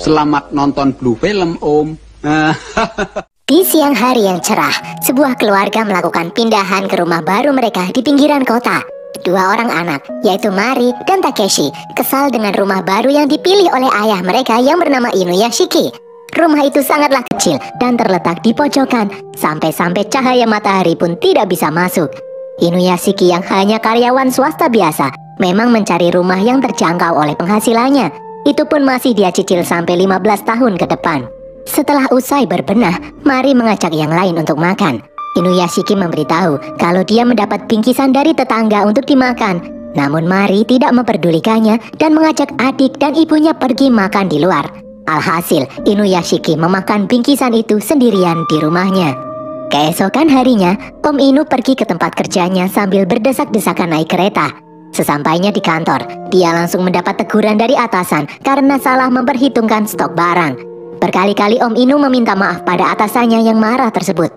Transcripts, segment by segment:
Selamat nonton Blue Film, Om. Di siang hari yang cerah, sebuah keluarga melakukan pindahan ke rumah baru mereka di pinggiran kota. Dua orang anak, yaitu Mari dan Takeshi, kesal dengan rumah baru yang dipilih oleh ayah mereka yang bernama Inuyashiki. Rumah itu sangatlah kecil dan terletak di pojokan, sampai-sampai cahaya matahari pun tidak bisa masuk. Inuyashiki yang hanya karyawan swasta biasa, memang mencari rumah yang terjangkau oleh penghasilannya. Itu pun masih dia cicil sampai 15 tahun ke depan. Setelah usai berbenah, Mari mengajak yang lain untuk makan. Inuyashiki memberitahu kalau dia mendapat bingkisan dari tetangga untuk dimakan. Namun Mari tidak memperdulikannya dan mengajak adik dan ibunya pergi makan di luar. Alhasil, Inuyashiki memakan bingkisan itu sendirian di rumahnya. Keesokan harinya, Om Inu pergi ke tempat kerjanya sambil berdesak-desakan naik kereta. Sesampainya di kantor, dia langsung mendapat teguran dari atasan karena salah memperhitungkan stok barang. Berkali-kali Om Inu meminta maaf pada atasannya yang marah tersebut.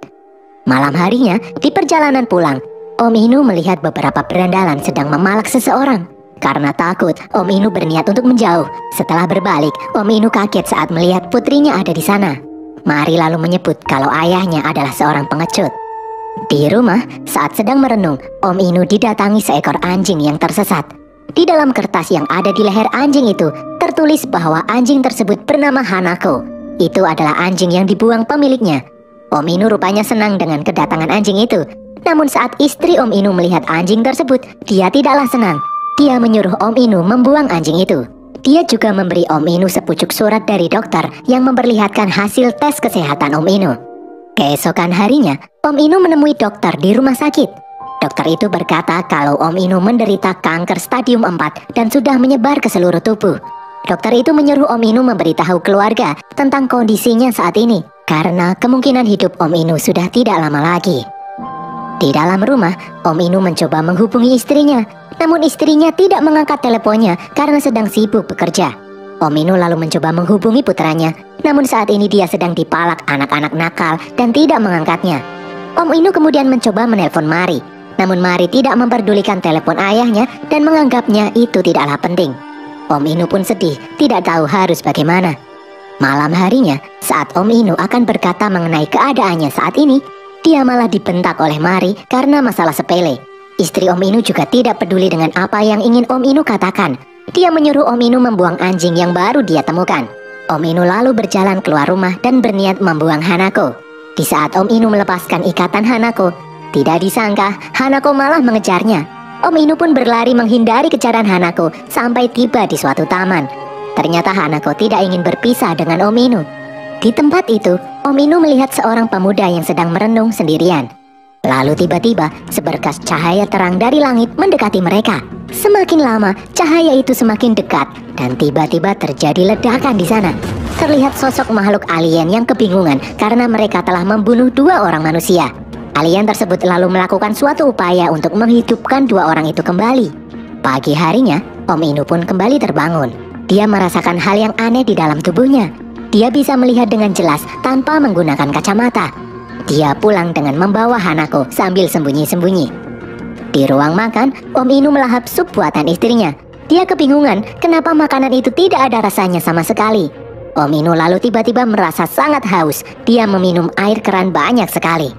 Malam harinya, di perjalanan pulang, Om Inu melihat beberapa berandalan sedang memalak seseorang. Karena takut, Om Inu berniat untuk menjauh. Setelah berbalik, Om Inu kaget saat melihat putrinya ada di sana. Mari lalu menyebut kalau ayahnya adalah seorang pengecut. Di rumah, saat sedang merenung, Om Inu didatangi seekor anjing yang tersesat. Di dalam kertas yang ada di leher anjing itu, tertulis bahwa anjing tersebut bernama Hanako. Itu adalah anjing yang dibuang pemiliknya. Om Inu rupanya senang dengan kedatangan anjing itu. Namun saat istri Om Inu melihat anjing tersebut, dia tidaklah senang. Dia menyuruh Om Inu membuang anjing itu. Dia juga memberi Om Inu sepucuk surat dari dokter yang memperlihatkan hasil tes kesehatan Om Inu. Keesokan harinya, Om Inu menemui dokter di rumah sakit. Dokter itu berkata kalau Om Inu menderita kanker stadium 4 dan sudah menyebar ke seluruh tubuh. Dokter itu menyuruh Om Inu memberitahu keluarga tentang kondisinya saat ini, karena kemungkinan hidup Om Inu sudah tidak lama lagi. Di dalam rumah, Om Inu mencoba menghubungi istrinya, namun istrinya tidak mengangkat teleponnya karena sedang sibuk bekerja. Om Inu lalu mencoba menghubungi putranya, namun saat ini dia sedang dipalak anak-anak nakal dan tidak mengangkatnya. Om Inu kemudian mencoba menelpon Mari, namun Mari tidak memperdulikan telepon ayahnya dan menganggapnya itu tidaklah penting. Om Inu pun sedih, tidak tahu harus bagaimana. Malam harinya, saat Om Inu akan berkata mengenai keadaannya saat ini, dia malah dibentak oleh Mari karena masalah sepele. Istri Om Inu juga tidak peduli dengan apa yang ingin Om Inu katakan. Dia menyuruh Om Inu membuang anjing yang baru dia temukan. Om Inu lalu berjalan keluar rumah dan berniat membuang Hanako. Di saat Om Inu melepaskan ikatan Hanako, tidak disangka Hanako malah mengejarnya. Om Inu pun berlari menghindari kejaran Hanako sampai tiba di suatu taman. Ternyata Hanako tidak ingin berpisah dengan Om Inu. Di tempat itu, Om Inu melihat seorang pemuda yang sedang merenung sendirian. Lalu tiba-tiba seberkas cahaya terang dari langit mendekati mereka. Semakin lama, cahaya itu semakin dekat dan tiba-tiba terjadi ledakan di sana. Terlihat sosok makhluk alien yang kebingungan karena mereka telah membunuh dua orang manusia. Alien tersebut lalu melakukan suatu upaya untuk menghidupkan dua orang itu kembali. Pagi harinya, Om Inu pun kembali terbangun. Dia merasakan hal yang aneh di dalam tubuhnya. Dia bisa melihat dengan jelas tanpa menggunakan kacamata. Dia pulang dengan membawa Hanako sambil sembunyi-sembunyi. Di ruang makan, Om Inu melahap sup buatan istrinya. Dia kebingungan kenapa makanan itu tidak ada rasanya sama sekali. Om Inu lalu tiba-tiba merasa sangat haus. Dia meminum air keran banyak sekali.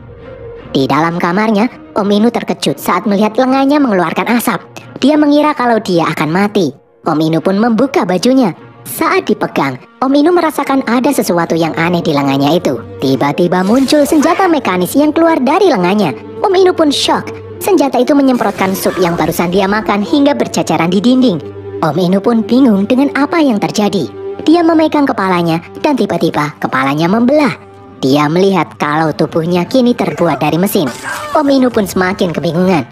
Di dalam kamarnya, Om Inu terkejut saat melihat lengannya mengeluarkan asap. Dia mengira kalau dia akan mati. Om Inu pun membuka bajunya. Saat dipegang, Om Inu merasakan ada sesuatu yang aneh di lengannya itu. Tiba-tiba muncul senjata mekanis yang keluar dari lengannya. Om Inu pun shock. Senjata itu menyemprotkan sup yang barusan dia makan hingga berceceran di dinding. Om Inu pun bingung dengan apa yang terjadi. Dia memegang kepalanya dan tiba-tiba kepalanya membelah. Dia melihat kalau tubuhnya kini terbuat dari mesin. Om Inu pun semakin kebingungan.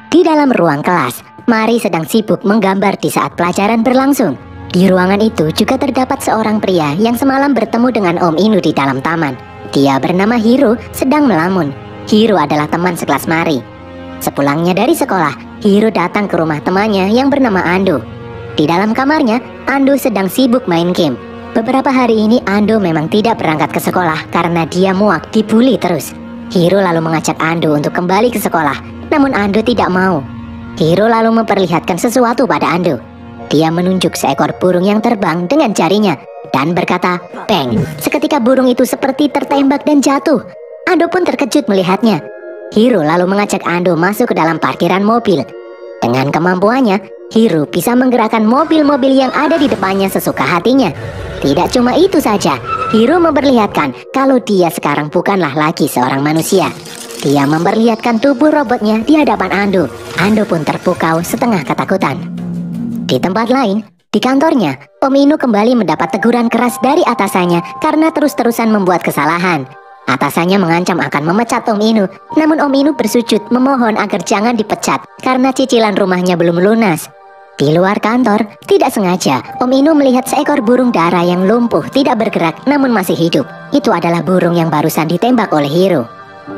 Di dalam ruang kelas, Mari sedang sibuk menggambar di saat pelajaran berlangsung. Di ruangan itu juga terdapat seorang pria yang semalam bertemu dengan Om Inu di dalam taman. Dia bernama Hiro, sedang melamun. Hiro adalah teman sekelas Mari. Sepulangnya dari sekolah, Hiro datang ke rumah temannya yang bernama Ando. Di dalam kamarnya, Ando sedang sibuk main game. Beberapa hari ini Ando memang tidak berangkat ke sekolah karena dia muak dibully terus. Hiro lalu mengajak Ando untuk kembali ke sekolah, namun Ando tidak mau. Hiro lalu memperlihatkan sesuatu pada Ando. Dia menunjuk seekor burung yang terbang dengan jarinya. dan berkata, "Bang!" Seketika burung itu seperti tertembak dan jatuh. Ando pun terkejut melihatnya. Hiro lalu mengajak Ando masuk ke dalam parkiran mobil. Dengan kemampuannya, Hiro bisa menggerakkan mobil-mobil yang ada di depannya sesuka hatinya. Tidak cuma itu saja, Hiro memperlihatkan kalau dia sekarang bukanlah lagi seorang manusia. Dia memperlihatkan tubuh robotnya di hadapan Ando. Ando pun terpukau setengah ketakutan. Di tempat lain, di kantornya, Om Inu kembali mendapat teguran keras dari atasannya karena terus-terusan membuat kesalahan. Atasannya mengancam akan memecat Om Inu, namun Om Inu bersujud memohon agar jangan dipecat karena cicilan rumahnya belum lunas. Di luar kantor, tidak sengaja, Om Inu melihat seekor burung dara yang lumpuh tidak bergerak namun masih hidup. Itu adalah burung yang barusan ditembak oleh Hiro.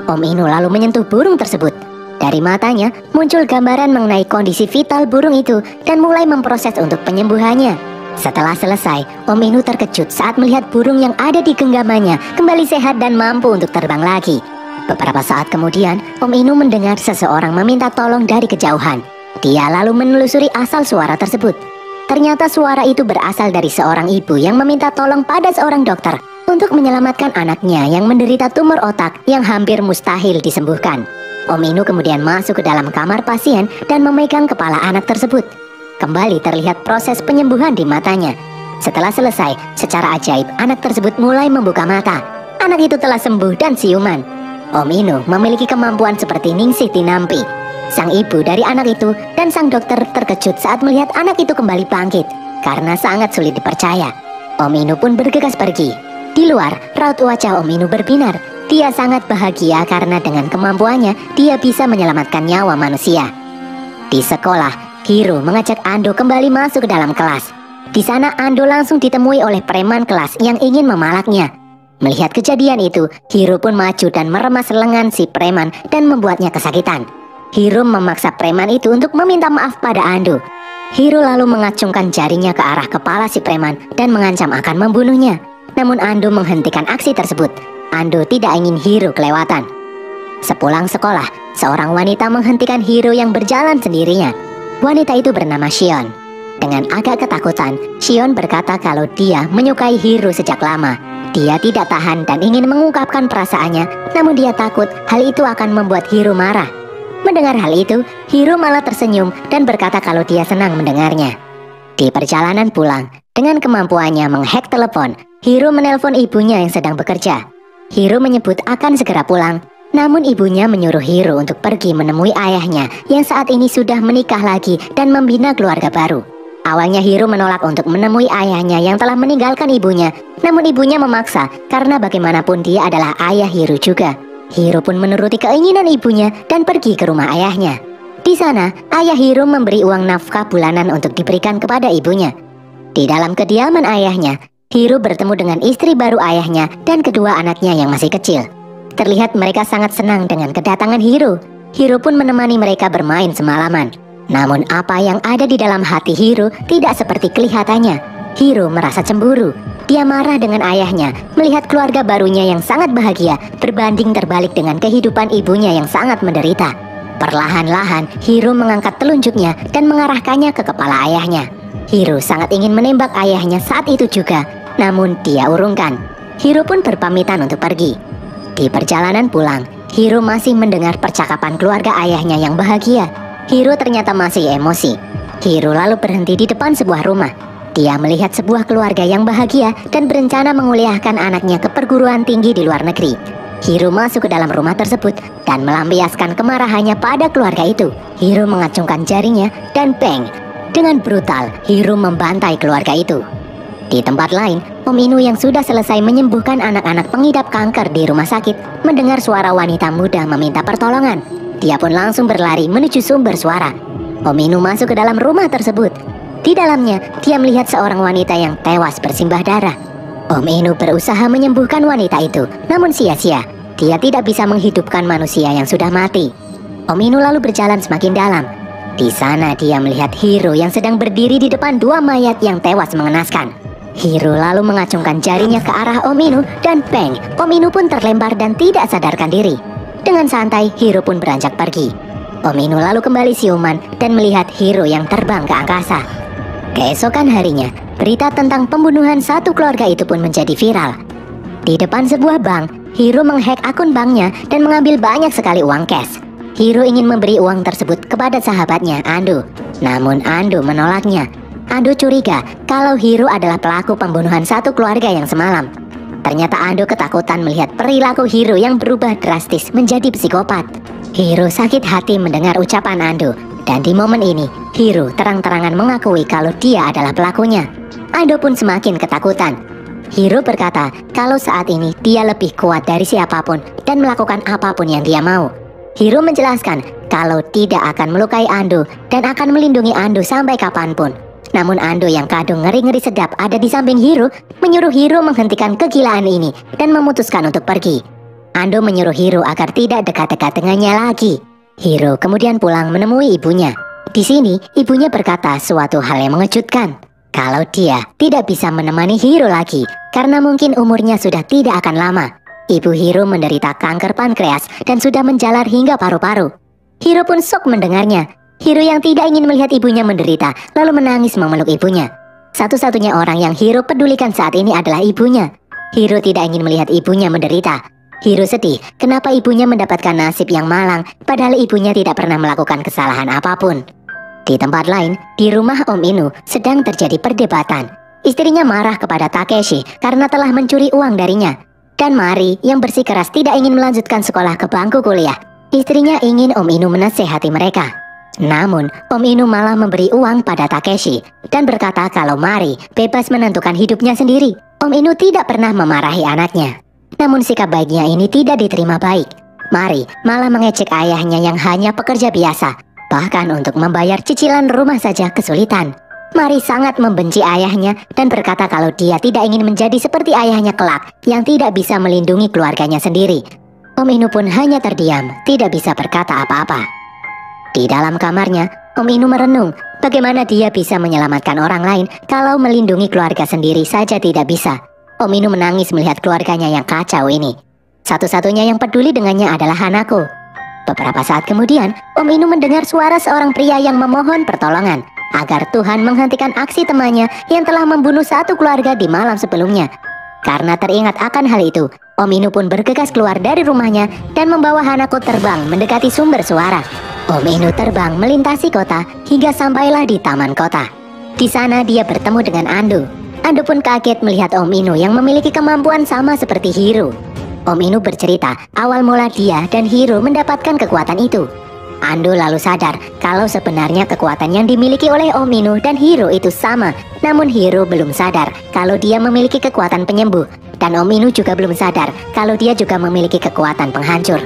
Om Inu lalu menyentuh burung tersebut. Dari matanya muncul gambaran mengenai kondisi vital burung itu dan mulai memproses untuk penyembuhannya. Setelah selesai, Om Inu terkejut saat melihat burung yang ada di genggamannya kembali sehat dan mampu untuk terbang lagi. Beberapa saat kemudian, Om Inu mendengar seseorang meminta tolong dari kejauhan. Dia lalu menelusuri asal suara tersebut. Ternyata suara itu berasal dari seorang ibu yang meminta tolong pada seorang dokter untuk menyelamatkan anaknya yang menderita tumor otak yang hampir mustahil disembuhkan. Om Inu kemudian masuk ke dalam kamar pasien dan memegang kepala anak tersebut. Kembali terlihat proses penyembuhan di matanya. Setelah selesai, secara ajaib anak tersebut mulai membuka mata. Anak itu telah sembuh dan siuman. Om Inu memiliki kemampuan seperti Ningsih Tinampi. Sang ibu dari anak itu dan sang dokter terkejut saat melihat anak itu kembali bangkit karena sangat sulit dipercaya. Om Inu pun bergegas pergi. Di luar, raut wajah Om Inu berbinar. Dia sangat bahagia karena dengan kemampuannya dia bisa menyelamatkan nyawa manusia. Di sekolah, Hiro mengajak Ando kembali masuk ke dalam kelas. Di sana Ando langsung ditemui oleh preman kelas yang ingin memalaknya. Melihat kejadian itu, Hiro pun maju dan meremas lengan si preman dan membuatnya kesakitan. Hiro memaksa preman itu untuk meminta maaf pada Ando. Hiro lalu mengacungkan jarinya ke arah kepala si preman dan mengancam akan membunuhnya. Namun Ando menghentikan aksi tersebut. Ando tidak ingin Hiro kelewatan. Sepulang sekolah, seorang wanita menghentikan Hiro yang berjalan sendirinya. Wanita itu bernama Shion. Dengan agak ketakutan, Shion berkata kalau dia menyukai Hiro sejak lama. Dia tidak tahan dan ingin mengungkapkan perasaannya, namun dia takut hal itu akan membuat Hiro marah. Mendengar hal itu, Hiro malah tersenyum dan berkata kalau dia senang mendengarnya. Di perjalanan pulang, dengan kemampuannya menghack telepon, Hiro menelpon ibunya yang sedang bekerja. Hiro menyebut akan segera pulang, namun ibunya menyuruh Hiro untuk pergi menemui ayahnya yang saat ini sudah menikah lagi dan membina keluarga baru. Awalnya Hiro menolak untuk menemui ayahnya yang telah meninggalkan ibunya, namun ibunya memaksa karena bagaimanapun dia adalah ayah Hiro juga. Hiro pun menuruti keinginan ibunya dan pergi ke rumah ayahnya. Di sana, ayah Hiro memberi uang nafkah bulanan untuk diberikan kepada ibunya. Di dalam kediaman ayahnya, Hiro bertemu dengan istri baru ayahnya dan kedua anaknya yang masih kecil. Terlihat mereka sangat senang dengan kedatangan Hiro. Hiro pun menemani mereka bermain semalaman. Namun apa yang ada di dalam hati Hiro tidak seperti kelihatannya. Hiro merasa cemburu. Dia marah dengan ayahnya melihat keluarga barunya yang sangat bahagia berbanding terbalik dengan kehidupan ibunya yang sangat menderita. Perlahan-lahan Hiro mengangkat telunjuknya dan mengarahkannya ke kepala ayahnya. Hiro sangat ingin menembak ayahnya saat itu juga, namun dia urungkan. Hiro pun berpamitan untuk pergi. Di perjalanan pulang, Hiro masih mendengar percakapan keluarga ayahnya yang bahagia. Hiro ternyata masih emosi. Hiro lalu berhenti di depan sebuah rumah. Dia melihat sebuah keluarga yang bahagia dan berencana menguliahkan anaknya ke perguruan tinggi di luar negeri. Hiro masuk ke dalam rumah tersebut dan melampiaskan kemarahannya pada keluarga itu. Hiro mengacungkan jarinya dan bang! Dengan brutal, Hiro membantai keluarga itu. Di tempat lain, Om Inu yang sudah selesai menyembuhkan anak-anak pengidap kanker di rumah sakit mendengar suara wanita muda meminta pertolongan. Dia pun langsung berlari menuju sumber suara. Om Inu masuk ke dalam rumah tersebut. Di dalamnya, dia melihat seorang wanita yang tewas bersimbah darah. Om Inu berusaha menyembuhkan wanita itu, namun sia-sia. Dia tidak bisa menghidupkan manusia yang sudah mati. Om Inu lalu berjalan semakin dalam. Di sana dia melihat Hiro yang sedang berdiri di depan dua mayat yang tewas mengenaskan. Hiro lalu mengacungkan jarinya ke arah Om Inu dan bang! Om Inu pun terlempar dan tidak sadarkan diri. Dengan santai, Hiro pun beranjak pergi. Om Inu lalu kembali siuman dan melihat Hiro yang terbang ke angkasa. Keesokan harinya, Berita tentang pembunuhan satu keluarga itu pun menjadi viral. Di depan sebuah bank, Hiro menghack akun banknya dan mengambil banyak sekali uang cash. Hiro ingin memberi uang tersebut kepada sahabatnya, Ando. Namun Ando menolaknya. Ando curiga kalau Hiro adalah pelaku pembunuhan satu keluarga yang semalam. Ternyata Ando ketakutan melihat perilaku Hiro yang berubah drastis menjadi psikopat. Hiro sakit hati mendengar ucapan Ando. Dan di momen ini, Hiro terang-terangan mengakui kalau dia adalah pelakunya. Ando pun semakin ketakutan. Hiro berkata kalau saat ini dia lebih kuat dari siapapun dan melakukan apapun yang dia mau. Hiro menjelaskan kalau tidak akan melukai Ando dan akan melindungi Ando sampai kapanpun. Namun Ando yang kadung ngeri-ngeri sedap ada di samping Hiro menyuruh Hiro menghentikan kegilaan ini dan memutuskan untuk pergi. Ando menyuruh Hiro agar tidak dekat-dekat dengannya lagi. Hiro kemudian pulang menemui ibunya. Di sini ibunya berkata suatu hal yang mengejutkan. Kalau dia tidak bisa menemani Hiro lagi karena mungkin umurnya sudah tidak akan lama. Ibu Hiro menderita kanker pankreas dan sudah menjalar hingga paru-paru. Hiro pun shock mendengarnya. Hiro yang tidak ingin melihat ibunya menderita lalu menangis memeluk ibunya. Satu-satunya orang yang Hiro pedulikan saat ini adalah ibunya. Hiro tidak ingin melihat ibunya menderita. Hiro sedih kenapa ibunya mendapatkan nasib yang malang padahal ibunya tidak pernah melakukan kesalahan apapun. Di tempat lain, di rumah Om Inu sedang terjadi perdebatan. Istrinya marah kepada Takeshi karena telah mencuri uang darinya. Dan Mari yang bersikeras tidak ingin melanjutkan sekolah ke bangku kuliah. Istrinya ingin Om Inu menasehati mereka. Namun, Om Inu malah memberi uang pada Takeshi dan berkata kalau Mari bebas menentukan hidupnya sendiri. Om Inu tidak pernah memarahi anaknya. Namun sikap baiknya ini tidak diterima baik. Mari malah mengejek ayahnya yang hanya pekerja biasa. Bahkan untuk membayar cicilan rumah saja kesulitan. Mari sangat membenci ayahnya dan berkata kalau dia tidak ingin menjadi seperti ayahnya kelak yang tidak bisa melindungi keluarganya sendiri. Om Inu pun hanya terdiam, tidak bisa berkata apa-apa. Di dalam kamarnya, Om Inu merenung bagaimana dia bisa menyelamatkan orang lain kalau melindungi keluarga sendiri saja tidak bisa. Om Inu menangis melihat keluarganya yang kacau ini. Satu-satunya yang peduli dengannya adalah Hanako. Beberapa saat kemudian, Om Inu mendengar suara seorang pria yang memohon pertolongan agar Tuhan menghentikan aksi temannya yang telah membunuh satu keluarga di malam sebelumnya. Karena teringat akan hal itu, Om Inu pun bergegas keluar dari rumahnya dan membawa Hanako terbang mendekati sumber suara. Om Inu terbang melintasi kota hingga sampailah di taman kota. Di sana dia bertemu dengan Ando. Ando pun kaget melihat Om Inu yang memiliki kemampuan sama seperti Hiro. Om Inu bercerita awal mula dia dan Hiro mendapatkan kekuatan itu. Ando lalu sadar kalau sebenarnya kekuatan yang dimiliki oleh Om Inu dan Hiro itu sama. Namun Hiro belum sadar kalau dia memiliki kekuatan penyembuh. Dan Om Inu juga belum sadar kalau dia juga memiliki kekuatan penghancur.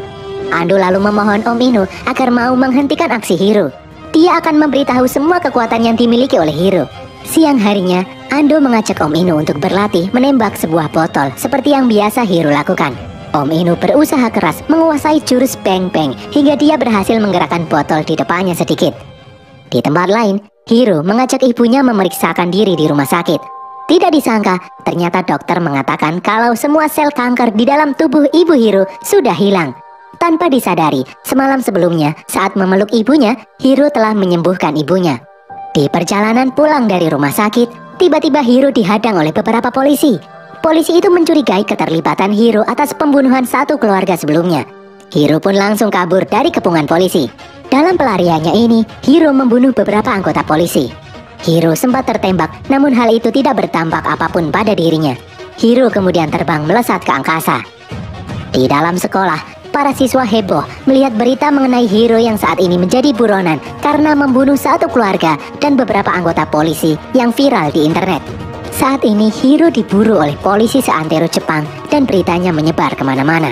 Ando lalu memohon Om Inu agar mau menghentikan aksi Hiro. Dia akan memberitahu semua kekuatan yang dimiliki oleh Hiro. Siang harinya, Ando mengajak Om Inu untuk berlatih menembak sebuah botol seperti yang biasa Hiro lakukan. Om Inu berusaha keras menguasai jurus Beng Beng hingga dia berhasil menggerakkan botol di depannya sedikit. Di tempat lain, Hiro mengajak ibunya memeriksakan diri di rumah sakit. Tidak disangka, ternyata dokter mengatakan kalau semua sel kanker di dalam tubuh ibu Hiro sudah hilang. Tanpa disadari, semalam sebelumnya saat memeluk ibunya, Hiro telah menyembuhkan ibunya. Di perjalanan pulang dari rumah sakit, tiba-tiba Hiro dihadang oleh beberapa polisi. Polisi itu mencurigai keterlibatan Hiro atas pembunuhan satu keluarga sebelumnya. Hiro pun langsung kabur dari kepungan polisi. Dalam pelariannya ini, Hiro membunuh beberapa anggota polisi. Hiro sempat tertembak, namun hal itu tidak berdampak apapun pada dirinya. Hiro kemudian terbang melesat ke angkasa. Di dalam sekolah, para siswa heboh melihat berita mengenai Hiro yang saat ini menjadi buronan karena membunuh satu keluarga dan beberapa anggota polisi yang viral di internet. Saat ini Hiro diburu oleh polisi seantero Jepang dan beritanya menyebar kemana-mana.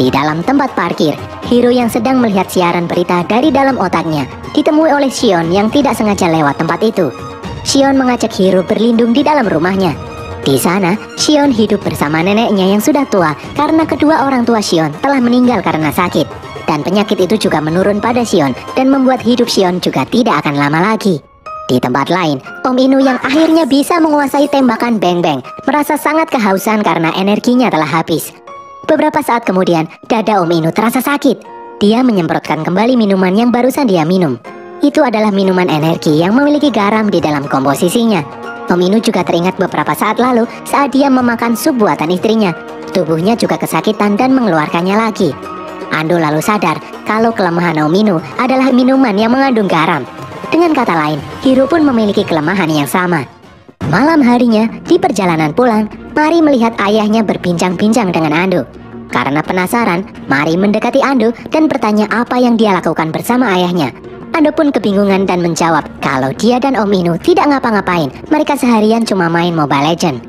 Di dalam tempat parkir, Hiro yang sedang melihat siaran berita dari dalam otaknya ditemui oleh Shion yang tidak sengaja lewat tempat itu. Shion mengajak Hiro berlindung di dalam rumahnya. Di sana, Shion hidup bersama neneknya yang sudah tua karena kedua orang tua Shion telah meninggal karena sakit. Dan penyakit itu juga menurun pada Shion dan membuat hidup Shion juga tidak akan lama lagi. Di tempat lain, Om Inu yang akhirnya bisa menguasai tembakan Beng Beng merasa sangat kehausan karena energinya telah habis. Beberapa saat kemudian, dada Om Inu terasa sakit. Dia menyemprotkan kembali minuman yang barusan dia minum. Itu adalah minuman energi yang memiliki garam di dalam komposisinya. Om Inu juga teringat beberapa saat lalu saat dia memakan sup buatan istrinya. Tubuhnya juga kesakitan dan mengeluarkannya lagi. Ando lalu sadar kalau kelemahan Om Inu adalah minuman yang mengandung garam. Dengan kata lain, Hiro pun memiliki kelemahan yang sama. Malam harinya, di perjalanan pulang, Mari melihat ayahnya berbincang-bincang dengan Ando. Karena penasaran, Mari mendekati Ando dan bertanya apa yang dia lakukan bersama ayahnya. Ando pun kebingungan dan menjawab kalau dia dan Om Inu tidak ngapa-ngapain, mereka seharian cuma main Mobile Legends.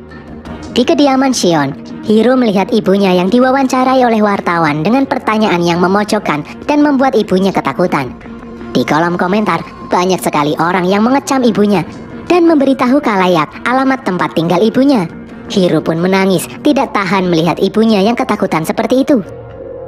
Di kediaman Shion, Hiro melihat ibunya yang diwawancarai oleh wartawan dengan pertanyaan yang memojokkan dan membuat ibunya ketakutan. Di kolom komentar, banyak sekali orang yang mengecam ibunya dan memberitahu khalayak alamat tempat tinggal ibunya. Hiro pun menangis, tidak tahan melihat ibunya yang ketakutan seperti itu.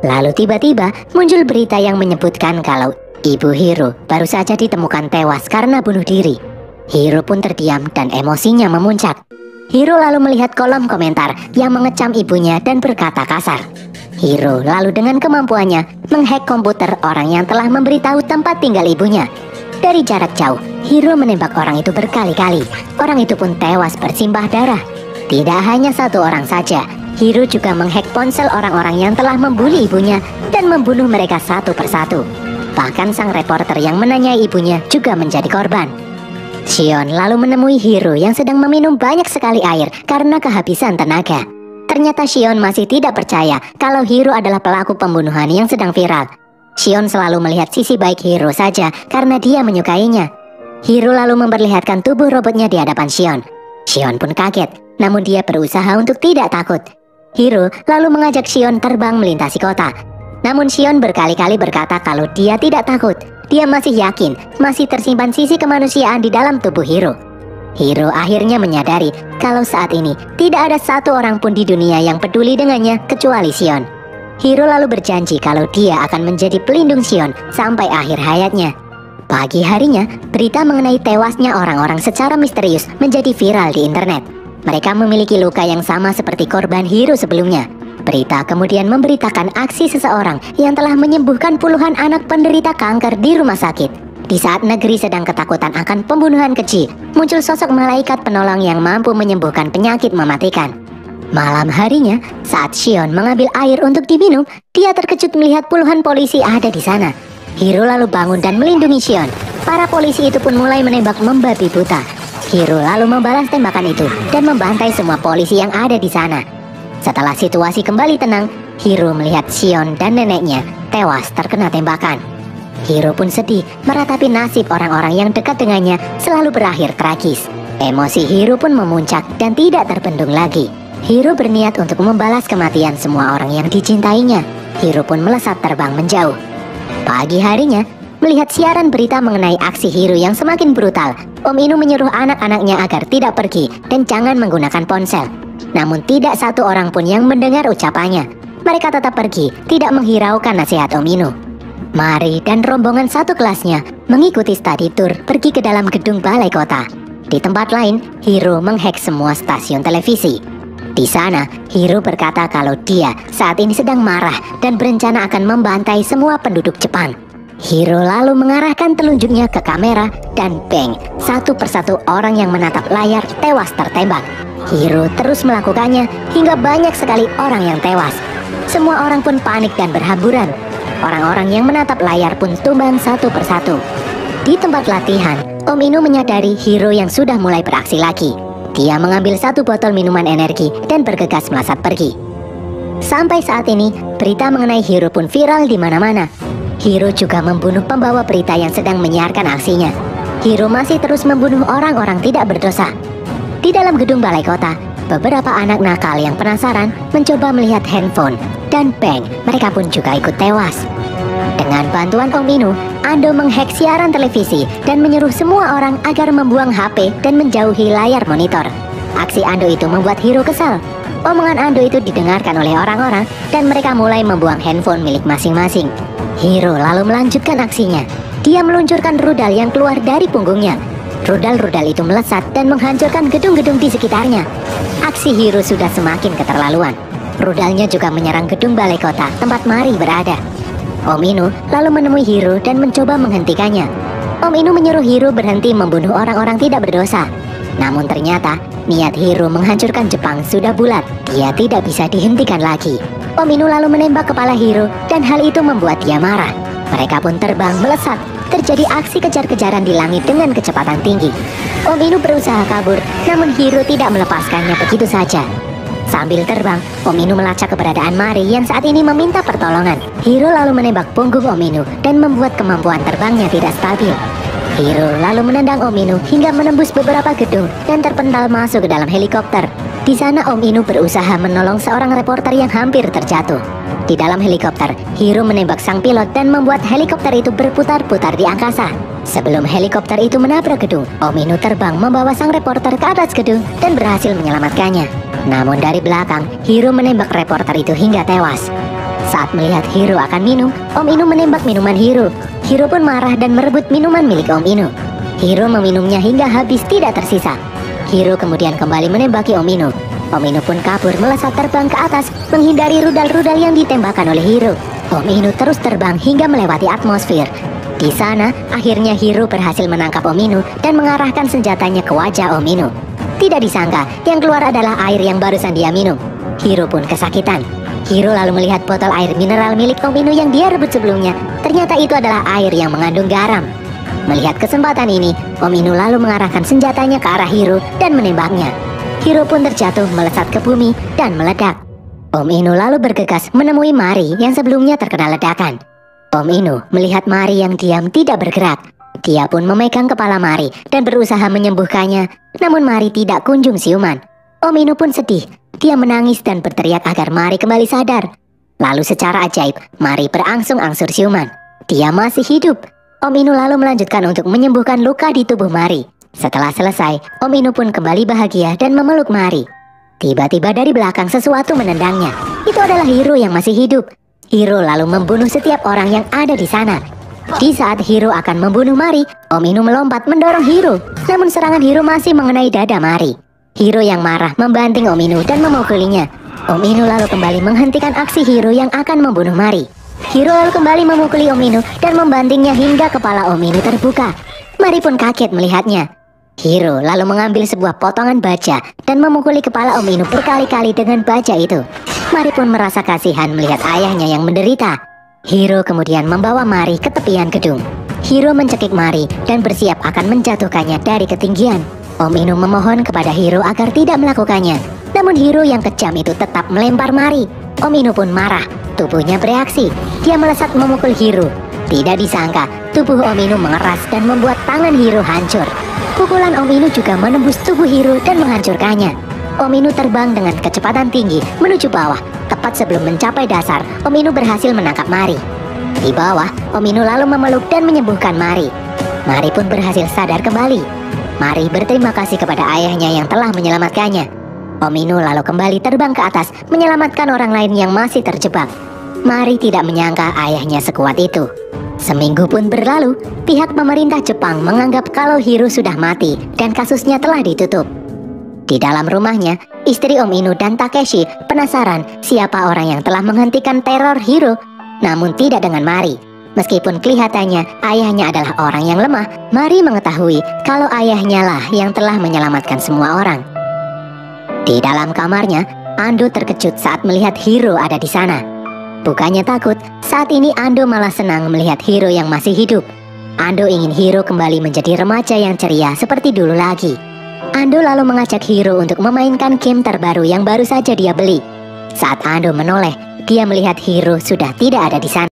Lalu tiba-tiba muncul berita yang menyebutkan kalau ibu Hiro baru saja ditemukan tewas karena bunuh diri. Hiro pun terdiam dan emosinya memuncak. Hiro lalu melihat kolom komentar yang mengecam ibunya dan berkata kasar. Hiro lalu dengan kemampuannya menghack komputer orang yang telah memberitahu tempat tinggal ibunya. Dari jarak jauh, Hiro menembak orang itu berkali-kali. Orang itu pun tewas bersimbah darah. Tidak hanya satu orang saja, Hiro juga menghack ponsel orang-orang yang telah membuli ibunya dan membunuh mereka satu persatu. Bahkan sang reporter yang menanyai ibunya juga menjadi korban. Shion lalu menemui Hiro yang sedang meminum banyak sekali air karena kehabisan tenaga. Ternyata Shion masih tidak percaya kalau Hiro adalah pelaku pembunuhan yang sedang viral. Shion selalu melihat sisi baik Hiro saja karena dia menyukainya. Hiro lalu memperlihatkan tubuh robotnya di hadapan Shion. Shion pun kaget, namun dia berusaha untuk tidak takut. Hiro lalu mengajak Shion terbang melintasi kota. Namun Shion berkali-kali berkata kalau dia tidak takut. Dia masih yakin masih tersimpan sisi kemanusiaan di dalam tubuh Hiro. Hiro akhirnya menyadari kalau saat ini tidak ada satu orang pun di dunia yang peduli dengannya kecuali Shion. Hiro lalu berjanji kalau dia akan menjadi pelindung Shion sampai akhir hayatnya. Pagi harinya, berita mengenai tewasnya orang-orang secara misterius menjadi viral di internet. Mereka memiliki luka yang sama seperti korban Hiro sebelumnya. Berita kemudian memberitakan aksi seseorang yang telah menyembuhkan puluhan anak penderita kanker di rumah sakit. Di saat negeri sedang ketakutan akan pembunuhan keji, muncul sosok malaikat penolong yang mampu menyembuhkan penyakit mematikan. Malam harinya, saat Shion mengambil air untuk diminum, dia terkejut melihat puluhan polisi ada di sana. Hiro lalu bangun dan melindungi Shion. Para polisi itu pun mulai menembak membabi buta. Hiro lalu membalas tembakan itu dan membantai semua polisi yang ada di sana. Setelah situasi kembali tenang, Hiro melihat Shion dan neneknya tewas terkena tembakan. Hiro pun sedih meratapi nasib orang-orang yang dekat dengannya selalu berakhir tragis. Emosi Hiro pun memuncak dan tidak terbendung lagi. Hiro berniat untuk membalas kematian semua orang yang dicintainya. Hiro pun melesat terbang menjauh. Pagi harinya, melihat siaran berita mengenai aksi Hiro yang semakin brutal, Om Inu menyuruh anak-anaknya agar tidak pergi dan jangan menggunakan ponsel. Namun tidak satu orang pun yang mendengar ucapannya. Mereka tetap pergi, tidak menghiraukan nasihat Om Inu. Mari dan rombongan satu kelasnya mengikuti study tour pergi ke dalam gedung balai kota. Di tempat lain, Hiro menghack semua stasiun televisi. Di sana, Hiro berkata kalau dia saat ini sedang marah dan berencana akan membantai semua penduduk Jepang. Hiro lalu mengarahkan telunjuknya ke kamera dan bang, satu persatu orang yang menatap layar tewas tertembak. Hiro terus melakukannya hingga banyak sekali orang yang tewas. Semua orang pun panik dan berhamburan. Orang-orang yang menatap layar pun tumbang satu persatu. Di tempat latihan, Om Inu menyadari Hiro yang sudah mulai beraksi lagi. Dia mengambil satu botol minuman energi dan bergegas melesat pergi. Sampai saat ini, berita mengenai Hiro pun viral di mana-mana. Hiro juga membunuh pembawa berita yang sedang menyiarkan aksinya. Hiro masih terus membunuh orang-orang tidak berdosa. Di dalam gedung balai kota, beberapa anak nakal yang penasaran mencoba melihat handphone. Dan bang, mereka pun juga ikut tewas. Dengan bantuan Om Inu, Ando menghack siaran televisi dan menyuruh semua orang agar membuang HP dan menjauhi layar monitor. Aksi Ando itu membuat Hiro kesal. Omongan Ando itu didengarkan oleh orang-orang dan mereka mulai membuang handphone milik masing-masing. Hiro lalu melanjutkan aksinya. Dia meluncurkan rudal yang keluar dari punggungnya. Rudal-rudal itu melesat dan menghancurkan gedung-gedung di sekitarnya. Aksi Hiro sudah semakin keterlaluan. Rudalnya juga menyerang gedung balai kota tempat Mari berada. Om Inu lalu menemui Hiro dan mencoba menghentikannya. Om Inu menyuruh Hiro berhenti membunuh orang-orang tidak berdosa. Namun ternyata niat Hiro menghancurkan Jepang sudah bulat. Dia tidak bisa dihentikan lagi. Om Inu lalu menembak kepala Hiro dan hal itu membuat dia marah. Mereka pun terbang melesat. Terjadi aksi kejar-kejaran di langit dengan kecepatan tinggi. Om Inu berusaha kabur, namun Hiro tidak melepaskannya begitu saja. Sambil terbang, Om Inu melacak keberadaan Mari yang saat ini meminta pertolongan. Hiro lalu menembak punggung Om Inu dan membuat kemampuan terbangnya tidak stabil. Hiro lalu menendang Om Inu hingga menembus beberapa gedung dan terpental masuk ke dalam helikopter. Di sana Om Inu berusaha menolong seorang reporter yang hampir terjatuh. Di dalam helikopter, Hiro menembak sang pilot dan membuat helikopter itu berputar-putar di angkasa. Sebelum helikopter itu menabrak gedung, Om Inu terbang membawa sang reporter ke atas gedung dan berhasil menyelamatkannya. Namun dari belakang, Hiro menembak reporter itu hingga tewas. Saat melihat Hiro akan minum, Om Inu menembak minuman Hiro. Hiro pun marah dan merebut minuman milik Om Inu. Hiro meminumnya hingga habis tidak tersisa. Hiro kemudian kembali menembaki Om Inu. Om Inu pun kabur melesat terbang ke atas, menghindari rudal-rudal yang ditembakkan oleh Hiro. Om Inu terus terbang hingga melewati atmosfer. Di sana, akhirnya Hiro berhasil menangkap Om Inu dan mengarahkan senjatanya ke wajah Om Inu. Tidak disangka, yang keluar adalah air yang barusan dia minum. Hiro pun kesakitan. Hiro lalu melihat botol air mineral milik Om Inu yang dia rebut sebelumnya. Ternyata itu adalah air yang mengandung garam. Melihat kesempatan ini, Om Inu lalu mengarahkan senjatanya ke arah Hiro dan menembaknya. Hiro pun terjatuh melesat ke bumi dan meledak. Om Inu lalu bergegas menemui Mari yang sebelumnya terkena ledakan. Om Inu melihat Mari yang diam tidak bergerak. Dia pun memegang kepala Mari dan berusaha menyembuhkannya. Namun Mari tidak kunjung siuman. Om Inu pun sedih. Dia menangis dan berteriak agar Mari kembali sadar. Lalu secara ajaib, Mari berangsur-angsur siuman. Dia masih hidup. Om Inu lalu melanjutkan untuk menyembuhkan luka di tubuh Mari. Setelah selesai, Om Inu pun kembali bahagia dan memeluk Mari. Tiba-tiba dari belakang sesuatu menendangnya. Itu adalah Hiro yang masih hidup. Hiro lalu membunuh setiap orang yang ada di sana. Di saat Hiro akan membunuh Mari, Om Inu melompat mendorong Hiro. Namun serangan Hiro masih mengenai dada Mari. Hiro yang marah membanting Om Inu dan memukulinya. Om Inu lalu kembali menghentikan aksi Hiro yang akan membunuh Mari. Hiro lalu kembali memukuli Om Inu dan membantingnya hingga kepala Om Inu terbuka. Mari pun kaget melihatnya. Hiro lalu mengambil sebuah potongan baja dan memukuli kepala Om Inu berkali-kali dengan baja itu. Mari pun merasa kasihan melihat ayahnya yang menderita. Hiro kemudian membawa Mari ke tepian gedung. Hiro mencekik Mari dan bersiap akan menjatuhkannya dari ketinggian. Om Inu memohon kepada Hiro agar tidak melakukannya. Namun Hiro yang kejam itu tetap melempar Mari. Om Inu pun marah. Tubuhnya bereaksi. Dia melesat memukul Hiro. Tidak disangka, tubuh Om Inu mengeras dan membuat tangan Hiro hancur. Pukulan Om Inu juga menembus tubuh Hiro dan menghancurkannya. Om Inu terbang dengan kecepatan tinggi menuju bawah. Tepat sebelum mencapai dasar, Om Inu berhasil menangkap Mari. Di bawah, Om Inu lalu memeluk dan menyembuhkan Mari. Mari pun berhasil sadar kembali. Mari berterima kasih kepada ayahnya yang telah menyelamatkannya. Om Inu lalu kembali terbang ke atas menyelamatkan orang lain yang masih terjebak. Mari tidak menyangka ayahnya sekuat itu. Seminggu pun berlalu, pihak pemerintah Jepang menganggap kalau Hiro sudah mati dan kasusnya telah ditutup. Di dalam rumahnya, istri Om Inu dan Takeshi penasaran siapa orang yang telah menghentikan teror Hiro, namun tidak dengan Mari. Meskipun kelihatannya ayahnya adalah orang yang lemah, Mari mengetahui kalau ayahnya lah yang telah menyelamatkan semua orang. Di dalam kamarnya, Ando terkejut saat melihat Hiro ada di sana. Bukannya takut, saat ini Ando malah senang melihat Hiro yang masih hidup. Ando ingin Hiro kembali menjadi remaja yang ceria seperti dulu lagi. Ando lalu mengajak Hiro untuk memainkan game terbaru yang baru saja dia beli. Saat Ando menoleh, dia melihat Hiro sudah tidak ada di sana.